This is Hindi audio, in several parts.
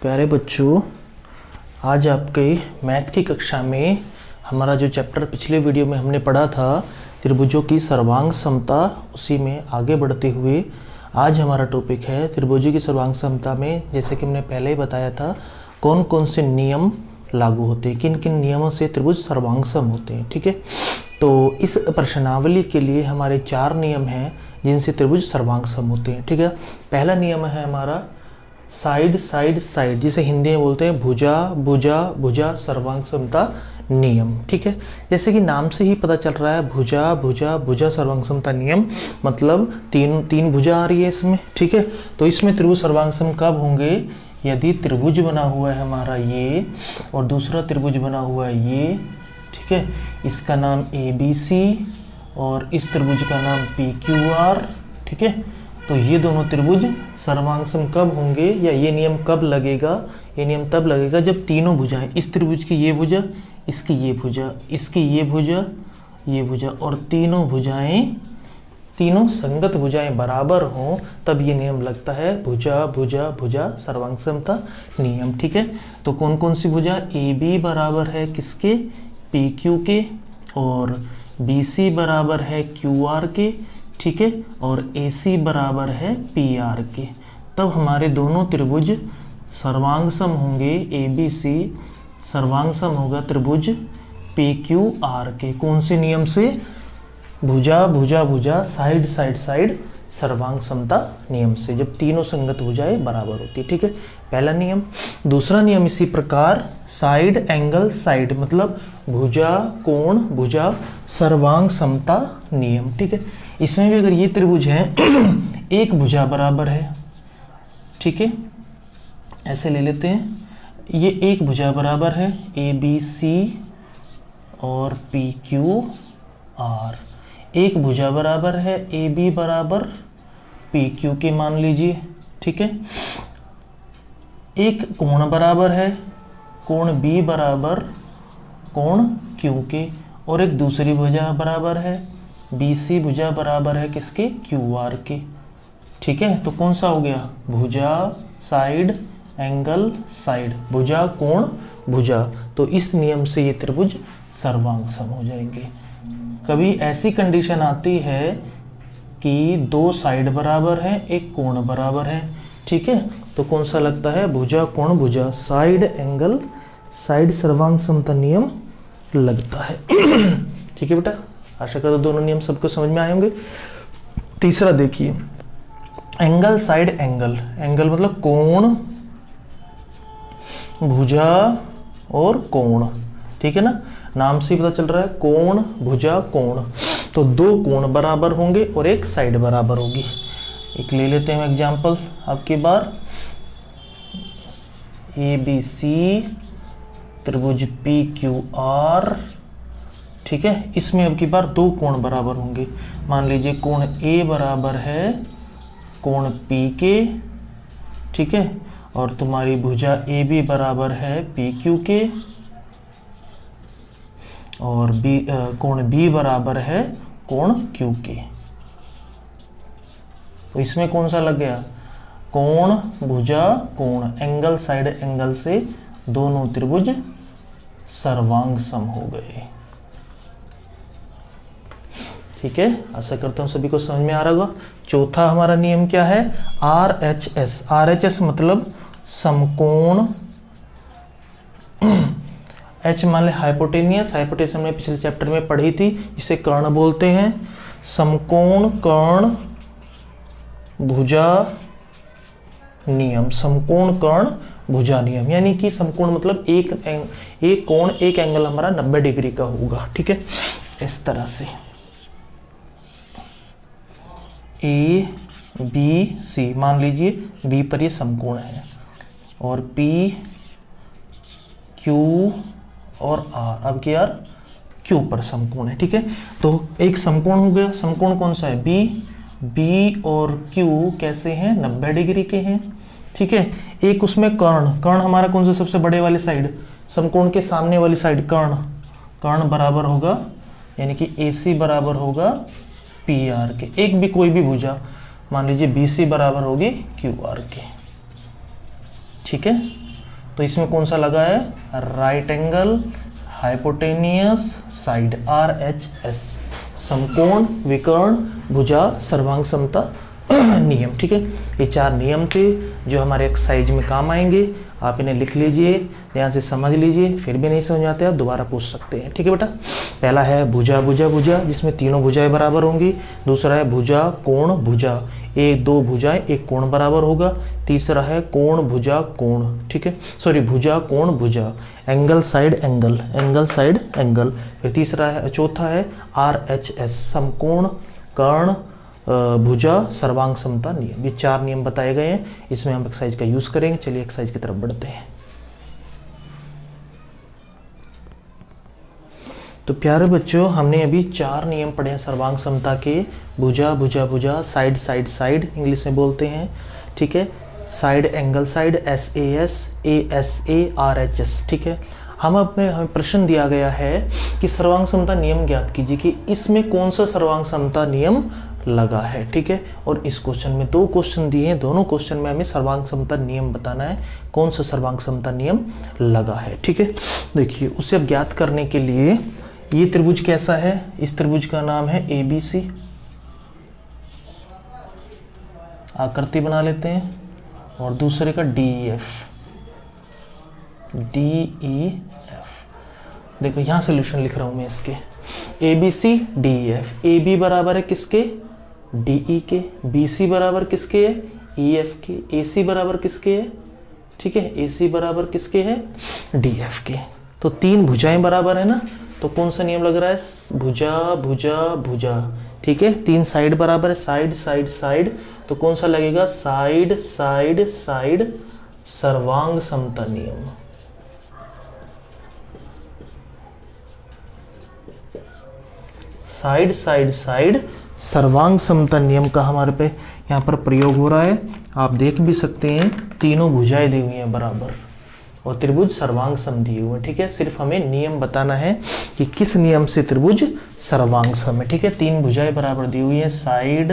प्यारे बच्चों, आज आपके मैथ की कक्षा में हमारा जो चैप्टर पिछले वीडियो में हमने पढ़ा था त्रिभुजों की सर्वांग समता, उसी में आगे बढ़ते हुए आज हमारा टॉपिक है त्रिभुजों की सर्वांग समता में, जैसे कि हमने पहले ही बताया था, कौन कौन से नियम लागू होते हैं, किन किन नियमों से त्रिभुज सर्वांग सम होते हैं। ठीक है, तो इस प्रश्नावली के लिए हमारे 4 नियम हैं जिनसे त्रिभुज सर्वांग सम होते हैं। ठीक है, पहला नियम है हमारा साइड साइड साइड, जिसे हिंदी में बोलते हैं भुजा भुजा भुजा सर्वांग समता नियम। ठीक है, जैसे कि नाम से ही पता चल रहा है भुजा भुजा भुजा सर्वांग समता नियम, मतलब तीन भुजा आ रही है इसमें। ठीक है, तो इसमें त्रिभुज सर्वांग सम कब होंगे? यदि त्रिभुज बना हुआ है हमारा ये और दूसरा त्रिभुज बना हुआ है ये। ठीक है, इसका नाम ABC और इस त्रिभुज का नाम PQR। ठीक है, तो ये दोनों त्रिभुज सर्वांग सम कब होंगे, या ये नियम कब लगेगा? ये नियम तब लगेगा जब तीनों भुजाएं, इस त्रिभुज की ये भुजा, इसकी ये भुजा, इसकी ये भुजा, ये भुजा, और तीनों भुजाएं, तीनों संगत भुजाएं बराबर हों, तब ये नियम लगता है भुजा भुजा भुजा सर्वांग समता नियम। ठीक है, तो कौन कौन सी भुजा? AB बराबर है किसके? PQ के, और BC बराबर है QR के। ठीक है, और AC बराबर है PR के, तब हमारे दोनों त्रिभुज सर्वांग सम होंगे। ABC सर्वांग सम होगा त्रिभुज PQR के। कौन से नियम से? भुजा भुजा भुजा साइड साइड साइड सर्वांग समता नियम से, जब तीनों संगत भुजाएं बराबर होती है। ठीक है, पहला नियम। दूसरा नियम इसी प्रकार साइड एंगल साइड, मतलब भुजा कोण भुजा सर्वांग समता नियम। ठीक है, इसमें भी अगर ये त्रिभुज है एक भुजा बराबर है। ठीक है, ऐसे ले लेते हैं, ये एक भुजा बराबर है ABC और PQR, एक भुजा बराबर है AB बराबर PQ के, मान लीजिए। ठीक है, एक कोण बराबर है कोण B बराबर कोण Q के, और एक दूसरी भुजा बराबर है BC भुजा बराबर है किसके? QR के। ठीक है, तो कौन सा हो गया? भुजा साइड एंगल साइड, भुजा कोण भुजा, तो इस नियम से ये त्रिभुज सर्वांग सम हो जाएंगे। कभी ऐसी कंडीशन आती है कि 2 साइड बराबर है, एक कोण बराबर है। ठीक है, तो कौन सा लगता है? भुजा कोण भुजा साइड एंगल साइड सर्वांग समता नियम लगता है। ठीक है बेटा, आशा करता हूं दोनों नियम सबको समझ में आए होंगे। तीसरा देखिए, एंगल साइड एंगल, एंगल मतलब कोण भुजा और कोण। ठीक है ना, नाम से पता चल रहा है कोण भुजा कोण, तो 2 कोण बराबर होंगे और एक साइड बराबर होगी। एक ले लेते हैं एग्जांपल आपकी बार, ABC त्रिभुज PQR। ठीक है, इसमें अब की बार 2 कोण बराबर होंगे। मान लीजिए कोण A बराबर है कोण P के। ठीक है, और तुम्हारी भुजा AB बराबर है PQ के, और कोण B बराबर है कोण Q के। तो इसमें कौन सा लग गया? कोण भुजा कोण, एंगल साइड एंगल से दोनों त्रिभुज सर्वांग सम हो गए। ठीक है, आशा करता हूं सभी को समझ में आ रहा होगा। चौथा हमारा नियम क्या है? RHS। RHS मतलब समकोण, H मान ले हाइपोटेनियस, हाइपोटेनियस हमने पिछले चैप्टर में पढ़ी थी, जिसे कर्ण बोलते हैं। समकोण कर्ण भुजा नियम, समकोण कर्ण भुजा नियम, यानी कि समकोण मतलब एक कोण एक एंगल हमारा 90 डिग्री का होगा। ठीक है, इस तरह से ABC, मान लीजिए B पर ये समकोण है, और P Q और R, अब क्या यार Q पर समकोण है। ठीक है, तो एक समकोण हो गया। समकोण कौन सा है? B और Q कैसे हैं? 90 डिग्री के हैं। ठीक है, एक उसमें कर्ण, कर्ण हमारा कौन सा? सबसे बड़े वाली साइड, समकोण के सामने वाली साइड कर्ण, कर्ण बराबर होगा, यानी कि AC बराबर होगा PR के। एक भी कोई भी भुजा, मान लीजिए BC बराबर होगी QR के। ठीक है, तो इसमें कौन सा लगा है, right angle hypotenuse side, RHS, समकोण विकर्ण भुजा सर्वांग समता नियम। ठीक है, ये 4 नियम थे जो हमारे एक्सरसाइज में काम आएंगे। आप इन्हें लिख लीजिए, ध्यान से समझ लीजिए, फिर भी नहीं समझ आते आप दोबारा पूछ सकते हैं। ठीक है बेटा, पहला है भुजा भुजा भुजा, जिसमें तीनों भुजाएं बराबर होंगी। दूसरा है भुजा कोण भुजा, एक दो भुजाएं एक कोण बराबर होगा। तीसरा है कोण भुजा कोण, ठीक है, सॉरी भुजा कोण भुजा, angle side angle, angle side angle. फिर तीसरा है, चौथा है RHS, समकोण कर्ण भुजा सर्वांग समता नियम। ये 4 नियम बताए गए हैं, इसमें हम एक्सरसाइज का यूज करेंगे। चलिए एक्सरसाइज की तरफ बढ़ते हैं। तो प्यारे बच्चों, हमने अभी 4 नियम पढ़े हैं सर्वांग समता के। भुजा भुजा भुजा, साइड साइड साइड इंग्लिश में बोलते हैं, ठीक है, side angle side SAS, ASA, RHS। ठीक है, हमें प्रश्न दिया गया है कि सर्वांग समता नियम ज्ञात कीजिए कि इसमें कौन सा सर्वांग समता नियम लगा है। ठीक है, और इस क्वेश्चन में 2 क्वेश्चन दिए हैं, दोनों क्वेश्चन में हमें सर्वांग समता नियम बताना है, कौन सा सर्वांग समता नियम लगा है। ठीक है, देखिए उसे अब ज्ञात करने के लिए, ये त्रिभुज कैसा है, इस त्रिभुज का नाम है ABC, आकृति बना लेते हैं, और दूसरे का DEF, देखो यहाँ सोल्यूशन लिख रहा हूं मैं इसके, ABC DEF, AB बराबर है किसके, DE के, BC बराबर किसके है, EF के, AC बराबर किसके है, ठीक है, AC बराबर किसके है, DF के। तो 3 भुजाएं बराबर है ना, तो कौन सा नियम लग रहा है, भुजा भुजा भुजा। ठीक है, 3 साइड बराबर है, साइड साइड साइड, तो कौन सा लगेगा, साइड साइड साइड सर्वांग समता नियम। साइड साइड साइड सर्वांग समता नियम का हमारे पे यहाँ पर प्रयोग हो रहा है। आप देख भी सकते हैं, तीनों भुजाएं दी हुई हैं बराबर और त्रिभुज सर्वांग सम दिए हुए हैं। ठीक है, सिर्फ हमें नियम बताना है कि किस नियम से त्रिभुज सर्वांग सम है। ठीक है, 3 भुजाएं बराबर दी हुई हैं, साइड,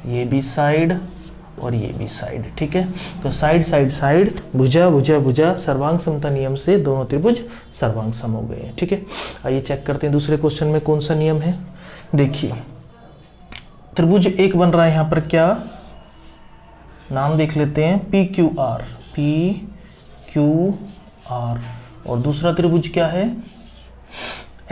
ये भी साइड और ये भी साइड। ठीक है, तो साइड साइड साइड भुजा भुजा भुजा सर्वांग समता नियम से दोनों त्रिभुज सर्वांग सम हो गए हैं। ठीक है, आइए चेक करते हैं दूसरे क्वेश्चन में कौन सा नियम है। देखिए त्रिभुज एक बन रहा है, यहाँ पर क्या नाम देख लेते हैं, PQR, PQR, और दूसरा त्रिभुज क्या है,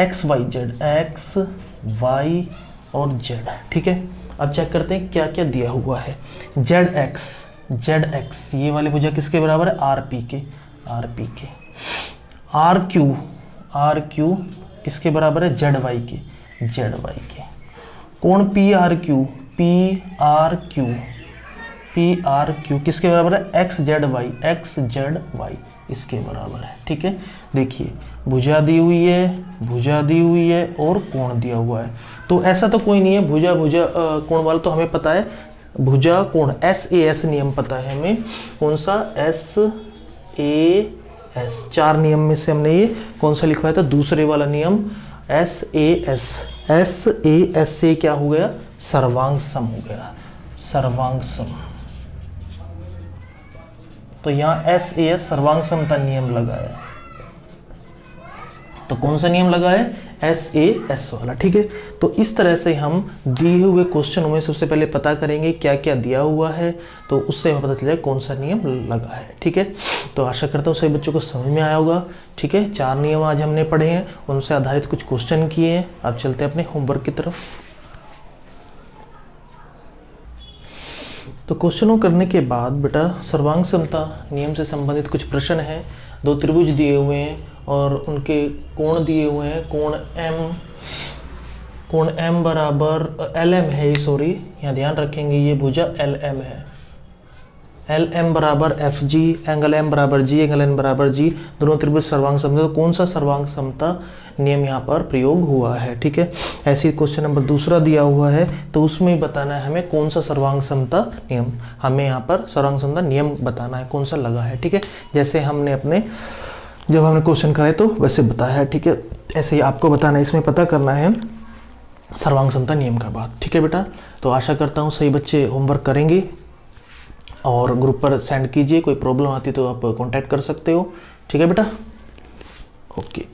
XYZ, XY और Z। ठीक है, अब चेक करते हैं क्या क्या दिया हुआ है। ZX, ये वाले भुजा किसके बराबर है, RP के, RP के। RQ किसके बराबर है, ZY के, ZY के। कोण PRQ किसके बराबर है, XZY, इसके बराबर है। ठीक है, देखिए भुजा दी हुई है और कोण दिया हुआ है, तो ऐसा तो कोई नहीं है भुजा कोण वाला, तो हमें पता है भुजा कोण SAS नियम पता है हमें, कौन सा, SAS। 4 नियम में से हमने ये कौन सा लिखवाया था, दूसरे वाला नियम SAS से क्या हो गया, सर्वांग सम हो गया, सर्वांग सम। तो यहाँ SAS सर्वांग समता नियम लगा है, तो कौन सा नियम लगा है, SAS वाला। ठीक है, तो इस तरह से हम दिए हुए क्वेश्चन में सबसे पहले पता करेंगे क्या क्या दिया हुआ है, तो उससे हमें पता चलेगा कौन सा नियम लगा है। ठीक है, तो आशा करता हूँ सभी बच्चों को समझ में आया होगा। ठीक है, 4 नियम आज हमने पढ़े हैं, उनसे आधारित कुछ क्वेश्चन किए हैं। अब चलते हैं अपने होमवर्क की तरफ। तो क्वेश्चनों करने के बाद बेटा सर्वांग समता नियम से संबंधित कुछ प्रश्न हैं। 2 त्रिभुज दिए हुए हैं और उनके कोण दिए हुए हैं, कोण M बराबर LM है, सॉरी यहाँ ध्यान रखेंगे, ये भुजा LM है, LM बराबर FG, एंगल M बराबर G, एंगल N बराबर G, दोनों त्रिभुज सर्वांग समता। तो कौन सा सर्वांग समता नियम यहाँ पर प्रयोग हुआ है। ठीक है, ऐसे ही क्वेश्चन नंबर 2 दिया हुआ है, तो उसमें बताना है हमें कौन सा सर्वांग समता नियम, हमें यहाँ पर सर्वांग समता नियम बताना है कौन सा लगा है। ठीक है, जैसे हमने जब हमने क्वेश्चन कराए तो वैसे बताया है। ठीक है, ऐसे ही आपको बताना है, इसमें पता करना है सर्वांग समता नियम का बात। ठीक है बेटा, तो आशा करता हूँ सही बच्चे होमवर्क करेंगे और ग्रुप पर सेंड कीजिए। कोई प्रॉब्लम आती तो आप कांटेक्ट कर सकते हो। ठीक है बेटा, ओके।